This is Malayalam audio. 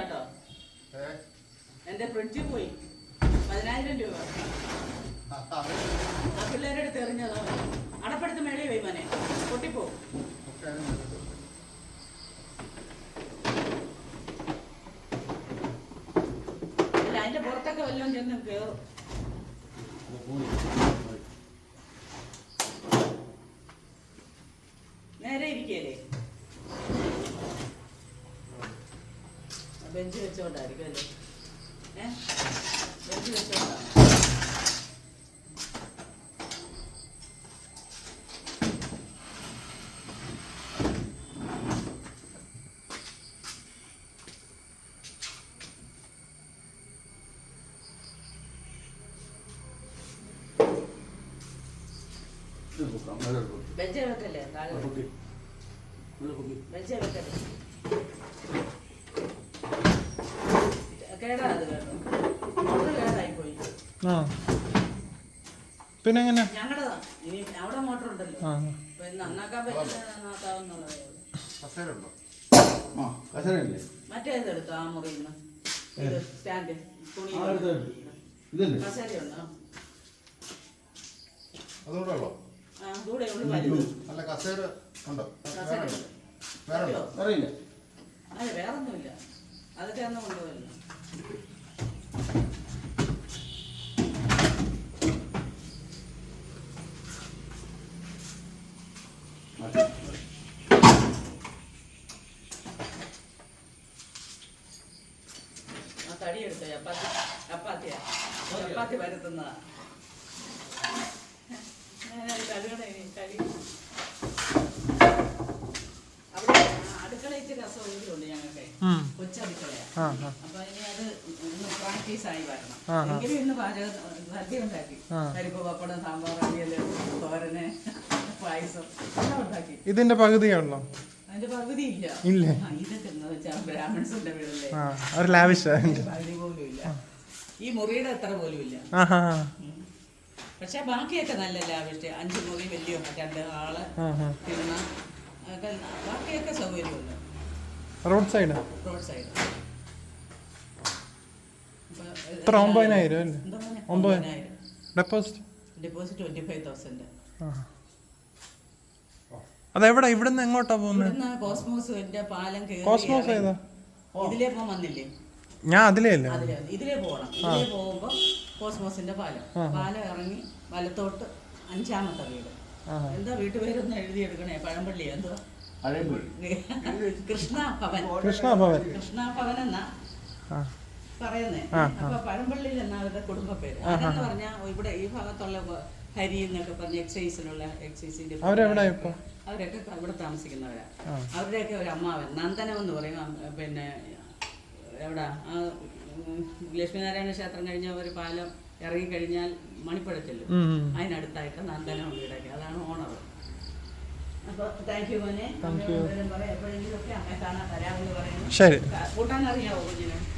കേട്ടോ. എന്റെ ഫ്രിഡ്ജിൽ പോയി 10,000 രൂപ. ആ പിള്ളേരുടെ അടുത്ത് എറിഞ്ഞതോ. അടപ്പെടുത്ത് മേളി പോയി മോനെ, പൊട്ടിപ്പോ. അല്ല അതിന്റെ പുറത്തൊക്കെ വല്ലതും ചെന്ന് കേറും. നേരെ ഇരിക്കല്ലേ, ബെഞ്ച് വെച്ചോണ്ടായിരിക്കും അല്ലേ? ബെഞ്ച് വെച്ചോണ്ടാണ്. ബെഞ്ച് വെക്കല്ലേ, താഴെ ബെഞ്ച് വെക്കല്ലേ. കേടാ അത് കേട്ടോ, മോട്ടർ കേടായി പോയി. പിന്നെ എങ്ങനെ ഞങ്ങളുടെതാ. ഇനി അവിടെ മോട്ടർ ഉണ്ടല്ലോ, നന്നാക്കാൻ പറ്റുന്നതാവുന്നുള്ളത്. മറ്റേത് എടുത്തോ ആ മുറിയിൽ നിന്ന്, സ്റ്റാൻഡ് തുണി കസേരയുണ്ടോ? ആ ദൂടെ ഉള്ളു വലുത്. അതെ വേറൊന്നുമില്ല, അതൊക്കെ ഒന്നും കൊണ്ടുപോയില്ല. ആ തടി എടുത്തോ, ചപ്പാത്തി വരുത്തുന്നതാ. അവിടെ അടുക്കളയിട്ട് രസമെങ്കിലുണ്ട് ഞങ്ങൾക്ക്, കൊച്ചടുക്കളയാ. അപ്പൊ ഇനി അത് പ്രാക്ടീസ് ആയി വരണം. എങ്കിലും ഇന്ന് സദ്യ ഉണ്ടാക്കി, പരിപ്പ്, പപ്പടം, സാമ്പാർ, അവിയല്, തോരന്, പായസം എല്ലാം ഉണ്ടാക്കി. ഇതിന്റെ പകുതിയാണല്ലോ? അതിന്റെ പകുതി ഇല്ല. ഇതൊക്കെ എന്ന് വെച്ചാൽ ബ്രാഹ്മൺസിന്റെ വീടല്ലേ, പകുതി പോലും ഇല്ല. ഈ മുറിയുടെ അത്ര പോലും ഇല്ല. പക്ഷെ ബാക്കിയൊക്കെ നല്ല ലാവിഷ്യ. 5 മുറി വലിയ 2 ആള് തിരുന്ന ബാക്കിയൊക്കെ സൗകര്യമുണ്ട്. Road side deposit 25,000. അതെവിടെ, ഇവിടുന്ന് എങ്ങോട്ടാ പോകുന്നത്? കോസ്മോസിന്റെ പാലം കോസ്മോസ് ഏതാ? ഇതിലേ പോകാൻ വന്നില്ലേ? ഞാൻ ഇതിലേ ഇതിലേ പോകണം. ഇതിലേ പോകുമ്പോ കോസ്മോസിന്റെ പാലം ഇറങ്ങി വലത്തോട്ട് 5ാമത്തെ വീട്. എന്താ വീട്ടുപേരൊന്നും എഴുതിയെടുക്കണേ? പഴമ്പള്ളി എന്തുവാ? കൃഷ്ണഭവൻ എന്നാ പറയുന്നേ. അപ്പൊ പഴമ്പള്ളിയിൽ എന്നാ അവരുടെ കുടുംബ പേര്. അതെന്ന് പറഞ്ഞാ ഇവിടെ ഈ ഭാഗത്തുള്ള ഹരി എന്നൊക്കെ പറഞ്ഞ എക്സൈസിന്റെ അവരൊക്കെ ഇവിടെ താമസിക്കുന്നവരാ. അവരുടെയൊക്കെ ഒരു അമ്മാവൻ നന്ദനം എന്ന് പറയും. പിന്നെ എവിടാ ലക്ഷ്മീനാരായണ ക്ഷേത്രം കഴിഞ്ഞ ഒരു പാലം ഇറങ്ങിക്കഴിഞ്ഞാൽ മണിപ്പഴച്ചല്ലോ, അതിനടുത്തായിട്ട് നന്ദനം വീടൊക്കെ, അതാണ് ഓണർ. അപ്പൊ താങ്ക് യു മോനെ. എപ്പോഴെങ്കിലും ഒക്കെ അമ്മ കാണാൻ തരാമെന്ന് പറയുന്നു. കൂട്ടാൻ അറിയാവോ കുഞ്ഞിനെ?